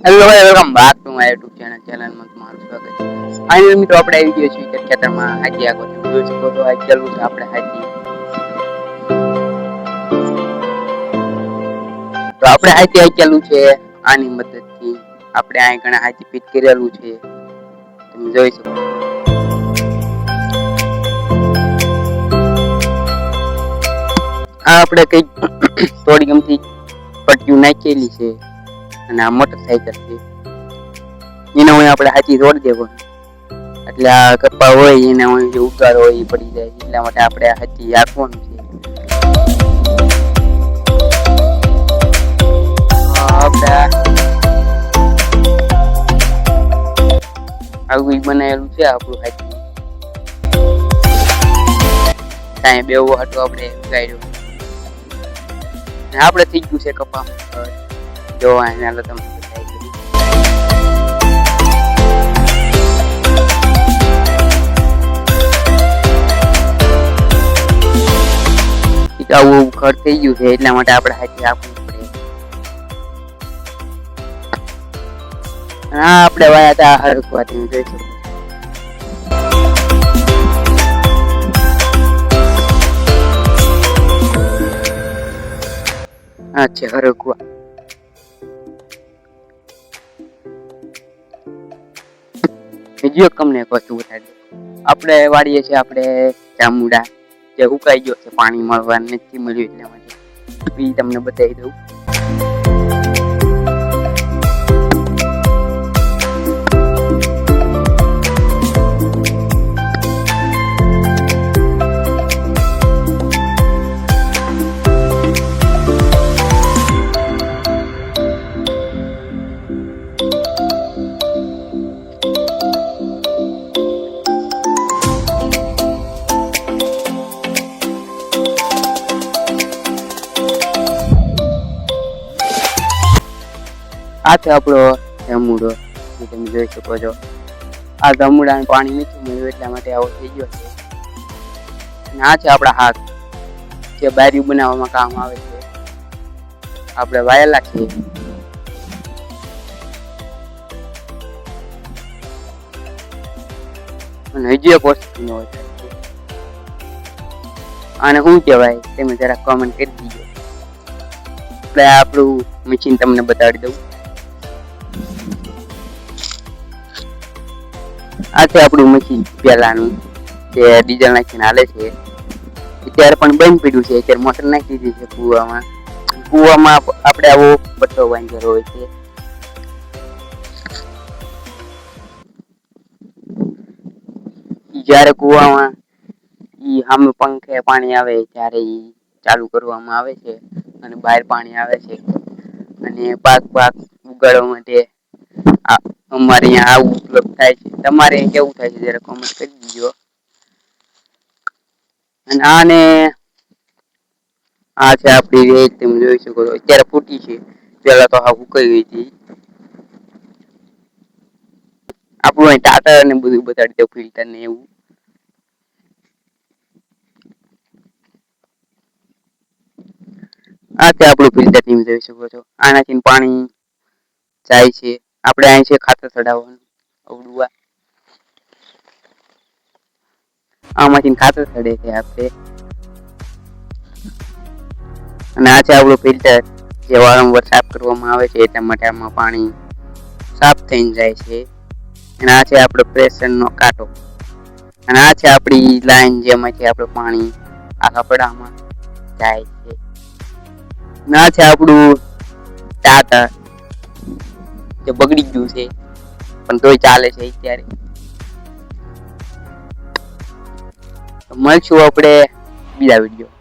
Hello ભાઈ, welcome back to my YouTube ચેનલમાં તમારું સ્વાગત છે. ફાઇનલી મિત્રો આપણે આવી ગયો છીએ ખેતરમાં હાથી આગળ જોઈ શકો છો. આ ચાલુ છે આપણે હાથી. તો આપણે હાથી આ ચાલુ છે. આની મદદથી આપણે આ ઘણા હાથી ફિટ કરેલું છે, તમે જોઈ શકો. આ આપણે કઈ થોડી ગમતી પટ્ટીઓ નાખેલી છે અને આ મોટરસાઇકલ છે, એને હું આપણે હાથી રોડ દેવો એટલે આ કપ્પા હોય એને જે ઉગાર હોય એ પડી જાય, એટલા માટે આપણે આ હાથી રાખવાનું છે. આપણે આવું બનાવેલું છે આપણું હાથી. ત્યાં બેવું હતું આપણે ઉગાડ્યું. આપણે થઈ ગયું છે કપા જોવા એના તમે આવું ઘર થઈ ગયું છે, એટલા માટે આપણે હાથી આપવું પડે. હા, આપણે વાયા હતા હરખવા તમે જોઈ શકો. આ છે હરખવા. બીજું તમને કશું બતાડી આપણે વાળીએ છીએ આપણે જામુડા જે ઉકાઈ ગયો છે, પાણી મળવા નથી મળ્યું એટલા માટે એ તમને બતાવી દઉં. આ છે આપણો જમુડો, તમે જોઈ શકો છો. આ જમુડાને પાણી નથી મળ્યું એટલા માટે આવો થઈ ગયો છે. અને આ છે આપણા હાથ જે બારી બનાવવામાં કામ આવે છે. આપણે વાયેલા છીએ. અને હજી એક વસ્તુ ન હોય આને શું કહેવાય તમે જરા કોમેન્ટ કરી દીજો. આપણે આપણું મશીન તમને બતાડી દઉં. આ છે આપણું મશીન પેલાનું જે ડીઝલ નાખીને હાલે છે. અત્યારે પણ બંધ પડ્યું છે, અત્યારે મોટર નાખી દીધી છે કુવામાં. કુવામાં આપણે આવો બટો વાંધેલો હોય છે. જયારે કુવામાં ઈ સામે પંખે પાણી આવે ત્યારે ઈ ચાલુ કરવામાં આવે છે અને બહાર પાણી આવે છે. અને પાક ઉગાડવા માટે અમારે અહીંયા આવું ઉપલબ્ધ થાય છે. તમારે કેવું થાય છે જરા કોમેન્ટ કરી દીજો. અને આને આ છે આપડી રેત, તમે જોઈ શકો છો. અત્યારે ફૂટી છે, પેલા તો હા ઉકાઈ ગઈ હતી. આપણું અહીં ટાટર ને બધું બતાડી દે, ફિલ્ટર ને એવું. આ છે આપણું ફિલ્ટર, તમે જોઈ શકો છો. આનાથી પાણી જાય છે. આપણે અહીં છે ખાતર ચડાવવાનું અવડું. આમાંથી ખાતર ચડે છે આપણે. અને આ છે આપણું ફિલ્ટર જે વારંવાર સાફ કરવામાં આવે છે, એટલા માટે આમાં પાણી સાફ થઈને જાય છે. અને આ છે આપણો પ્રેશર નો કાંટો. અને આ છે આપણી લાઈન જેમાંથી આપણું પાણી આ કપડામાં જાય છે. ના છે આપણું ટાટર જે બગડી ગયું છે પણ તોય ચાલે છે અત્યારે. મળશું આપણે બીજા વિડીયો.